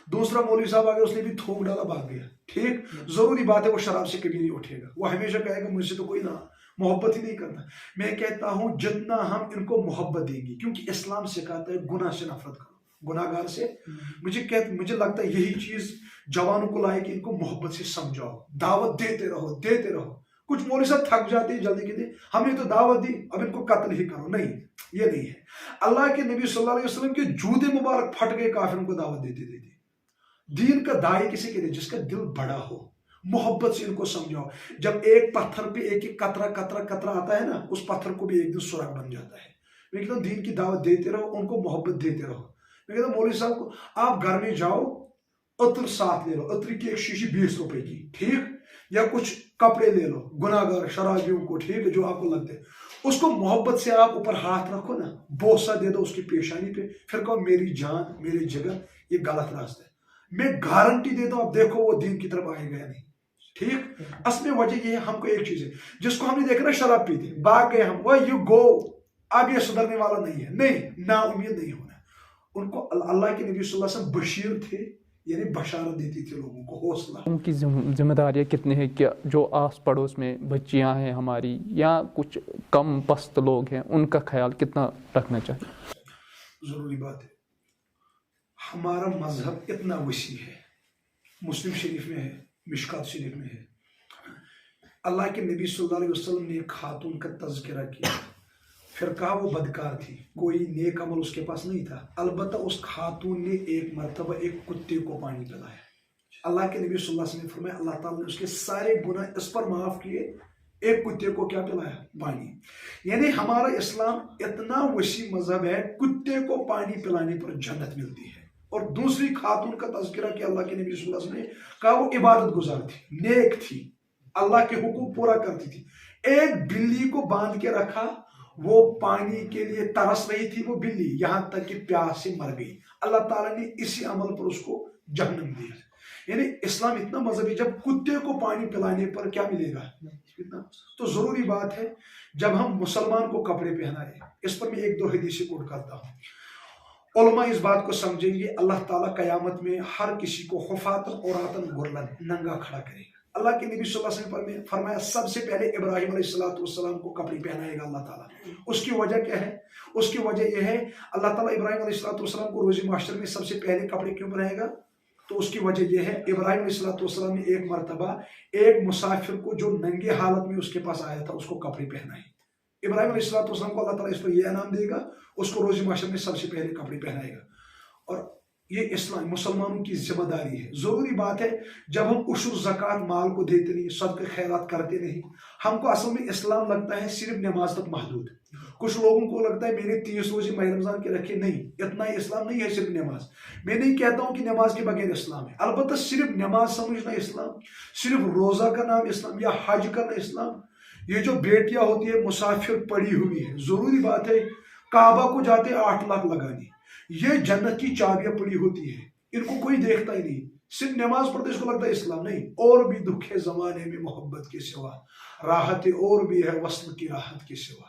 दूसरा मौलवी साहब आ गया, उसने भी थूक डाला, भाग गया। ठीक, जरूरी बात है वो शराब से कभी नहीं उठेगा, वो हमेशा कहेगा मुझसे तो कोई ना मोहब्बत ही नहीं करता। मैं कहता हूं जितना हम इनको मोहब्बत देंगे, क्योंकि इस्लाम सिखाता है गुनाह से नफरत करो, गुनाहगार से। मुझे लगता है यही चीज जवानों को लाए कि इनको मोहब्बत से समझाओ, दावत देते रहो देते रहो। कुछ मौलवी साहब थक जाते हैं जल्दी के लिए, हमने तो दावत दी अब इनको कत्ल ही करो, नहीं, ये नहीं है। अल्लाह के नबी सल्लल्लाहु अलैहि वसल्लम के जूते मुबारक फट गए काफिरों को दावत देते देते। दीन का दाई किसे कहते हैं? जिसका दिल बड़ा हो, मोहब्बत से इनको समझाओ। जब एक पत्थर पे एक एक कतरा कतरा कतरा आता है ना, उस पत्थर को भी एक दिन सुराग बन जाता है। मैं कहता हूँ दीन की दावत देते रहो, उनको मोहब्बत देते रहो। मैं कहता हूँ मौलवी साहब को आप घर में जाओ, अत्र साथ ले लो, अत्र की एक शीशी 20 रुपए की, ठीक, या कुछ कपड़े ले लो गुनाहगार शराबियों को, ठीक है, जो आपको लगते हैं, उसको मोहब्बत से आप ऊपर हाथ रखो ना, बोसा दे दो उसकी पेशानी पे, फिर कहो मेरी जान मेरी जगह, ये गलत रास्ता है। मैं गारंटी देता हूं, आप देखो वो दीन की तरफ आएगा या नहीं। ठीक, असल में वजह ये है, हमको एक चीज है, जिसको हमने देखा ना शराब पीते भाग गए हम, वो यू गो, अब ये सुधरने वाला नहीं है, नहीं, ना उम्मीद नहीं होना। उनको अल्लाह के नबी सल्लल्लाहु अलैहि वसल्लम बशीर थे, यानी बशारत देती थी लोगों को, हौसला। उनकी जिम्मेदारियाँ कितनी है, क्या जो आस पड़ोस में बच्चियाँ हैं हमारी या कुछ कम पस्त लोग हैं, उनका ख्याल कितना रखना चाहिए? जरूरी बात है। हमारा मजहब इतना वसी है, मुस्लिम शरीफ में है, मिशकात शरीफ में है, अल्लाह के नबी सल्लल्लाहु अलैहि वसल्लम ने एक खातून का तज़किरा किया, फिर कहा वो बदकार थी, कोई नेक अमल उसके पास नहीं था, अलबत्ता उस खातून ने एक मरतबा एक कुत्ते को पानी पिलाया। अल्लाह के नबी सल्लल्लाहु अलैहि वसल्लम ने फरमाया अल्लाह ताला ने उसके सारे गुनाह इस पर माफ किए, एक कुत्ते को क्या पिलाया? पानी। यानी हमारा इस्लाम इतना वसी मजहब है, कुत्ते को पानी पिलाने पर जन्नत मिलती है। और दूसरी खातून का तज़किरा किया अल्लाह के नबी सल्लल्लाहु अलैहि वसल्लम ने, कहा वो इबादत गुजार थी, नेक थी, अल्लाह के हुक्म पूरा करती थी। एक बिल्ली को बांध के रखा, वो पानी के लिए तरस रही थी वो बिल्ली, यहां तक कि प्यास से मर गई, अल्लाह ताला ने इसी अमल पर उसको जहन्नम दिया। यानी इस्लाम इतना मजहबी, जब कुत्ते को पानी पिलाने पर क्या मिलेगा इतना। तो जरूरी बात है जब हम मुसलमान को कपड़े पहनाए, इस पर मैं एक दो हदीसें कोट करता हूँ। उलमा इस बात को समझेंगे, अल्लाह ताला कयामत में हर किसी को खुफातन औरातन गुरलन नंगा खड़ा करेगा। अल्लाह के नबी सल्लल्लाहु अलैहि वसल्लम ने फरमाया सबसे पहले इब्राहिम अलैहिस्सलाम को कपड़े पहनाएगा अल्लाह ताला। उसकी वजह क्या है? उसकी वजह यह है अल्लाह ताला इब्राहिम अलैहिस्सलाम को रोज़े महशर में सबसे पहले कपड़े क्यों पहनाएगा? तो उसकी वजह यह है, इब्राहिम अलैहिस्सलाम ने एक मरतबा एक मुसाफिर को जो नंगे हालत में उसके पास आया था उसको कपड़े पहनाए। इब्राहिम अलैहिस्सलाम को अल्लाह ताला इस पर यह इनाम देगा, उसको रोज़े महशर में सबसे पहले कपड़े पहनाएगा। और ये इस्लाम मुसलमानों की जिम्मेदारी है। जरूरी बात है जब हम उशुर ज़कात माल को देते नहीं, सदका खैरात करते नहीं, हमको असल में इस्लाम लगता है सिर्फ नमाज तक महदूद। कुछ लोगों को लगता है मैंने 30 रोजे माह रमजान के रखे, नहीं, इतना ही इस्लाम नहीं है सिर्फ नमाज। मैं नहीं कहता हूँ कि नमाज के बगैर इस्लाम है, अलबत्ता सिर्फ नमाज समझना इस्लाम, सिर्फ रोजा का नाम इस्लाम या हज करना इस्लाम। ये जो बेटियां होती है मुसाफिर पड़ी हुई है, जरूरी बात है काबा को जाते 8 लाख लगाने, ये जन्नत की चाबियां पड़ी होती है, इनको कोई देखता ही नहीं, सिर्फ नमाज पढ़ते इसको लगता है इस्लाम। नहीं, और भी दुख है जमाने में मोहब्बत के सिवा, राहत और भी है वस्ल की राहत के सिवा।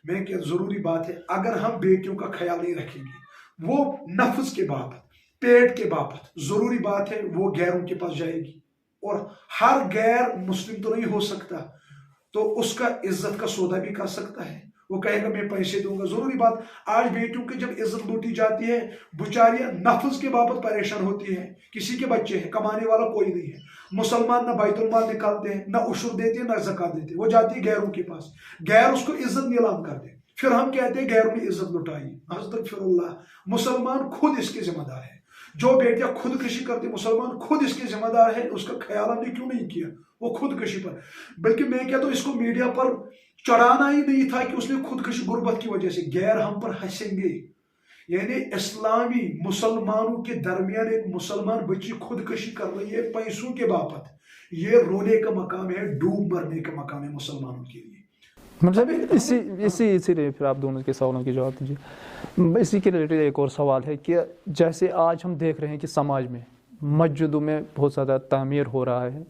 मैं क्या जरूरी बात है अगर हम बेटियों का ख्याल नहीं रखेंगे, वो नफ्स के बाबत पेट के बाबत, जरूरी बात है वो गैरों के पास जाएगी, और हर गैर मुस्लिम तो नहीं हो सकता, तो उसका इज्जत का सौदा भी कर सकता है, वो कहेगा मैं पैसे दूंगा। जरूरी बात आज बेटियों की जब इज्जत लूटी जाती है, बेचारियां नफ्स के बाबत परेशान होती है, किसी के बच्चे हैं, कमाने वाला कोई नहीं है, मुसलमान ना बैतुल माल निकालते हैं, ना उशुर देते हैं, ना ज़कात देते हैं, वो जाती है गैरों के पास, गैर उसको इज्जत नीलाम कर दे, फिर हम कहते हैं गैरों ने इज्जत लुटाई। अस्तगफिरुल्लाह, मुसलमान खुद इसके जिम्मेदार है। जो बेटियां खुदकशी करती, मुसलमान खुद इसके जिम्मेदार है, उसका ख्याल हमने क्यों नहीं किया वो खुदकशी पर। बल्कि मैं कहता हूं इसको मीडिया पर चढ़ाना ही नहीं था कि उसने खुदकशी गुर्बत की वजह से, गैर हम पर हंसेंगे। यानी इस्लामी मुसलमानों के दरमियान एक मुसलमान बच्ची खुदकशी कर रही है पैसों के बाबत, ये रोने का मकाम है, डूब मरने का मकाम है मुसलमानों के लिए। मतलब इसी फिर आप दोनों के सवालों के जवाब दीजिए। इसी के रिलेटेड एक और सवाल है कि जैसे आज हम देख रहे हैं कि समाज में मस्जिदों में बहुत ज़्यादा तामीर हो रहा है,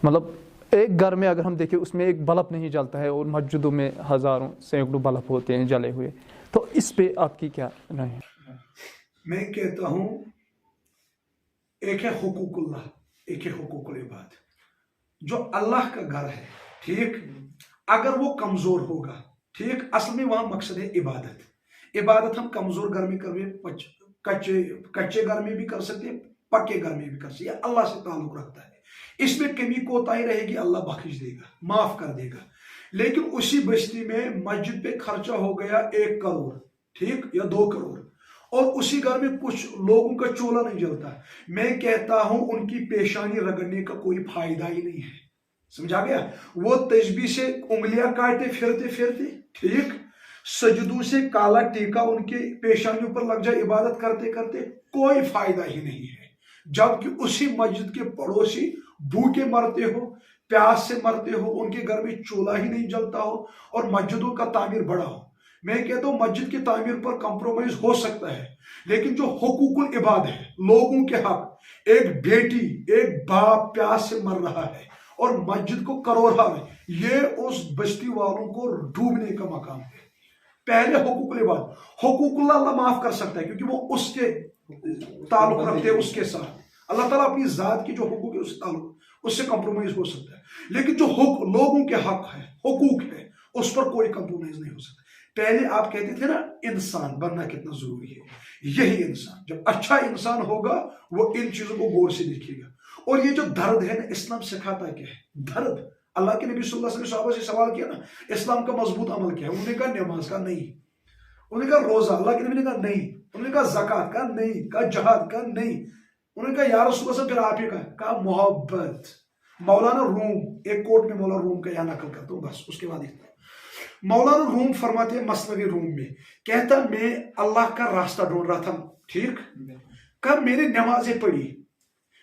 मतलब एक घर में अगर हम देखें उसमें एक बल्ब नहीं जलता है और मस्जिदों में हज़ारों सैकड़ों बल्ब होते हैं जले हुए, तो इस पे आपकी क्या राय है? मैं कहता हूँ एक है हुकूकुल्लाह, एक है हुकूकुल इबाद। जो अल्लाह का घर है, ठीक, अगर वो कमजोर होगा, ठीक, असल में वहां मकसद है इबादत। इबादत हम कमजोर घर में कर, कच्चे घर में भी कर सकते हैं, पक्के घर में भी कर सकते हैं, अल्लाह से ताल्लुक रखता है। इसमें कमी कोताही रहेगी, अल्लाह बख्श देगा, माफ कर देगा। लेकिन उसी बस्ती में मस्जिद पे खर्चा हो गया 1 करोड़, ठीक, या 2 करोड़, और उसी घर में कुछ लोगों का चूल्हा नहीं जलता, मैं कहता हूं उनकी पेशानी रगड़ने का कोई फायदा ही नहीं है। समझा गया? वो तस्बीह से उंगलियां काटते फिरते फिरते, ठीक, सजदों से काला टीका उनके पेशानियों पर लग जाए इबादत करते करते, कोई फायदा ही नहीं है। जबकि उसी मस्जिद के पड़ोसी भूखे मरते हो, प्यास से मरते हो, उनके घर में चूल्हा ही नहीं जलता हो, और मस्जिदों का तामीर बड़ा हो। मैं कहता हूं मस्जिद की तामीर पर कंप्रोमाइज हो सकता है, लेकिन जो हुकूकुल इबाद है, लोगों के हक, एक बेटी एक बाप प्यास से मर रहा है और मस्जिद को करोड़ है, ये उस बस्ती वालों को डूबने का मकाम है। पहले हुकूकुल इबाद, हुकूकुल्लाह अल्लाह माफ कर सकता है क्योंकि वो उसके ताल्लुक रखते हैं उसके साथ। अल्लाह ताला अपनी जात की जो हुकूक है उससे ताल्लुक, उससे कंप्रोमाइज हो सकता है, लेकिन जो लोगों के हक है, हुकूक है, उस पर कोई कंप्रोमाइज नहीं हो सकता। पहले आप कहते थे ना इंसान बनना कितना जरूरी है, यही इंसान जब अच्छा इंसान होगा वो इन चीजों को गौर से देखेगा। और ये जो दर्द है ना, इस्लाम सिखाता क्या है? दर्द। अल्लाह के नबी सल्लल्लाहु अलैहि वसल्लम से सवाल किया ना, इस्लाम का मजबूत अमल क्या है? उन्होंने कहा नमाज का नहीं, उन्होंने कहा रोजा, अल्लाह के नबी ने कहा नहीं, उन्होंने कहा ज़कात का नहीं, कहा जहाद का नहीं, उन्होंने कहा या रसूल अल्लाह, फिर आप ही कहा मोहब्बत। मौलाना रूम, एक कोट में मौलाना रूम का यहाँ नकल करता हूँ बस, उसके बाद इतना। मौलाना रूम फरमाते हैं मसनवी रूम में, कहता मैं अल्लाह का रास्ता ढूंढ रहा था, ठीक, कब मैंने नमाजें पढ़ी,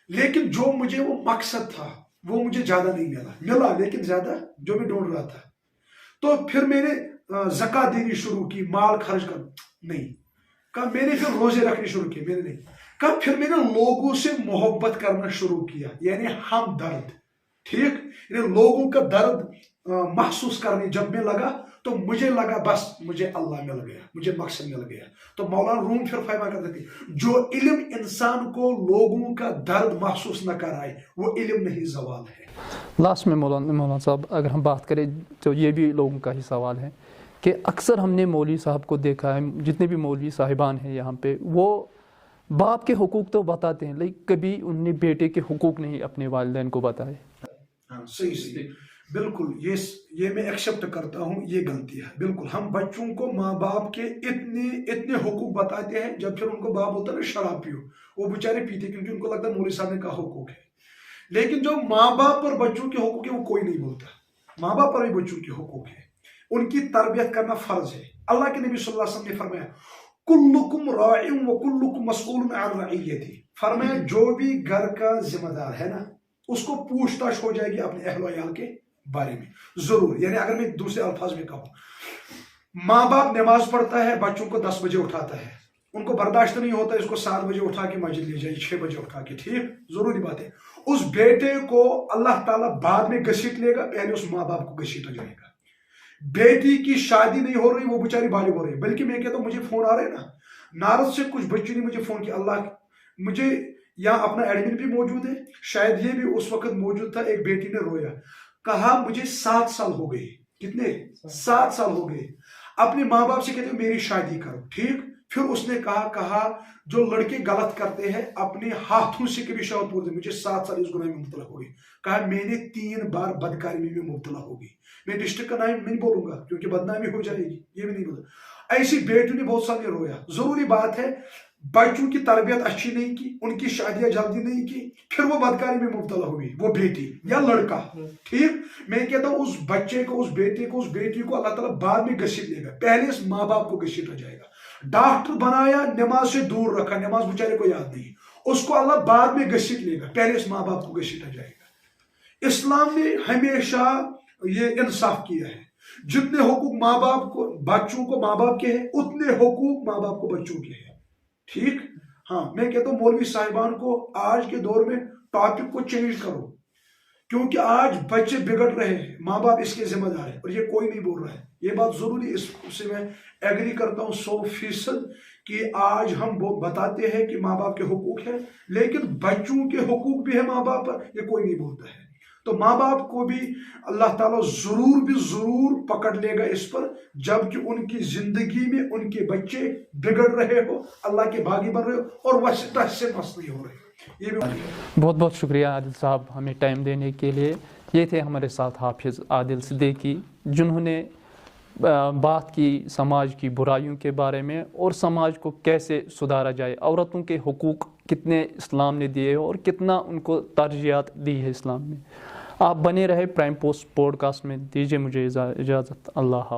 लेकिन जो मुझे वो मकसद था वो मुझे ज्यादा नहीं मिला लेकिन ज्यादा जो मैं ढूंढ रहा था। तो फिर मैंने ज़कात देनी शुरू की, माल खर्च कर, नहीं। कब मैंने फिर रोजे रखने शुरू किए, मैंने नहीं। कब फिर मैंने लोगों से मोहब्बत करना शुरू किया, यानी हम दर्द, ठीक, यानी लोगों का दर्द महसूस करने जब मैं लगा तो मुझे लगा बस मुझे अल्लाह मिल गया, मुझे मकसद मिल गया। तो मौलाना रूम फिर फरमा करते थे, जो इल्म इंसान को लोगों का दर्द महसूस न कराए वो इल्म नहीं जवाल है। लास्ट में मौलाना साहब अगर हम बात करें तो ये भी लोगों का ही सवाल है कि अक्सर हमने मौलवी साहब को देखा है, जितने भी मौलवी साहिबान हैं यहाँ पे, वो बाप के हुकूक तो बताते हैं लेकिन कभी उनने बेटे के हुकूक नहीं अपने वालिदैन को बताए। हाँ, सही सही, बिल्कुल, ये मैं एक्सेप्ट करता हूँ, ये गलती है बिल्कुल। हम बच्चों को माँ बाप के इतने हुकूक बताते हैं, जब फिर उनको बाप बोलता है ना शराब पियो, वो बेचारे पीते क्योंकि उनको लगता है मौलवी साहब ने कहा हुकूक है। लेकिन जो माँ बाप पर बच्चों के हुकूक है वो कोई नहीं बोलता। माँ बाप पर भी बच्चों के हुकूक है, उनकी तरबियत करना फर्ज है। अल्लाह के नबी सल्लल्लाहु अलैहि वसल्लम ने फरमाया कुल्लुकुम राइउन व कुल्लुकुम मसऊलुन अन रइयती, फरमाया जो भी घर का जिम्मेदार है ना, उसको पूछताछ हो जाएगी अपने अहल अयाल के बारे में जरूर। यानी अगर मैं दूसरे अल्फाज में कहूँ, माँ बाप नमाज पढ़ता है, बच्चों को 10 बजे उठाता है, उनको बर्दाश्त नहीं होता इसको 7 बजे उठा के मस्जिद ले जाए, 6 बजे उठा के, ठीक, जरूरी बात है। उस बेटे को अल्लाह ताला बाद में घसीट लेगा, पहले उस माँ बाप को घसीटा जाएगा। बेटी की शादी नहीं हो रही, वो बेचारी बालिग हो रही, बल्कि मैं कहता हूँ मुझे फोन आ रहे हैं ना, नारद से कुछ बच्चों ने मुझे फोन किया, अल्लाह मुझे यहाँ अपना एडमिन भी मौजूद है, शायद ये भी उस वक्त मौजूद था, एक बेटी ने रोया, कहा मुझे 7 साल हो गए, कितने 7 साल हो गए, अपने माँ बाप से कहते मेरी शादी करो, ठीक। फिर उसने कहा जो लड़के गलत करते हैं अपने हाथों से कभी शौहरत पूरते, मुझे 7 साल इस गुनाह में मुब्तला हो गई, कहा मैंने 3 बार बदकारी में मुब्तला हो गई। मैं डिस्ट्रिक्ट का नाम नहीं बोलूंगा क्योंकि बदनामी हो जाएगी, ये भी नहीं बोलूंगा। ऐसी बेटियों ने बहुत सारे रोया। जरूरी बात है, बच्चों की तरबियत अच्छी नहीं की, उनकी शादियां जल्दी नहीं की, फिर वो बदकारी में मुब्तला हुई, वो बेटी या लड़का, ठीक। मैं कहता हूँ उस बच्चे को, उस बेटे को, उस बेटी को अल्लाह ताला बाद में घसीट लेगा, पहले इस माँ बाप को घसीटा जाएगा। डॉक्टर बनाया, नमाज से दूर रखा, नमाज बेचारे को याद नहीं, उसको अल्लाह बाद में घसीट लेगा, पहले इस माँ बाप को घसीटा जाएगा। इस्लाम ने हमेशा ये इंसाफ किया है, जितने हुकूक माँ बाप को बच्चों को माँ बाप के हैं, उतने हुकूक माँ बाप को बच्चों के हैं, ठीक। हाँ, मैं कहता हूँ मौलवी साहिबान को आज के दौर में टॉपिक को चेंज करो, क्योंकि आज बच्चे बिगड़ रहे हैं, माँ बाप इसके जिम्मेदार है और ये कोई नहीं बोल रहा है। ये बात जरूरी इससे मैं ایگری کرتا ہوں 100% کہ آج ہم بتاتے ہیں کہ ماں باپ کے حقوق ہیں، لیکن بچوں کے حقوق بھی ہے ماں باپ پر، یہ کوئی نہیں بولتا ہے۔ تو ماں باپ کو بھی اللہ تعالیٰ ضرور پکڑ لے گا اس پر، جبکہ ان کی زندگی میں ان کے بچے بگڑ رہے ہو، اللہ کے باغی بن رہے ہو اور وسطہ سے مسئلے ہو رہے ہو۔ یہ بھی بہت بہت شکریہ عادل صاحب ہمیں ٹائم دینے کے لیے۔ یہ تھے ہمارے ساتھ حافظ عادل صدیقی، جنہوں نے بات کی سماج کی برائیوں کے بارے میں اور سماج کو کیسے سدھارا جائے، عورتوں کے حقوق کتنے اسلام نے دیے اور کتنا ان کو ترجیحات دی ہے اسلام میں۔ آپ بنے رہے پرائم پوسٹ پوڈ کاسٹ میں، دیجیے مجھے اجازت، اللہ حافظ۔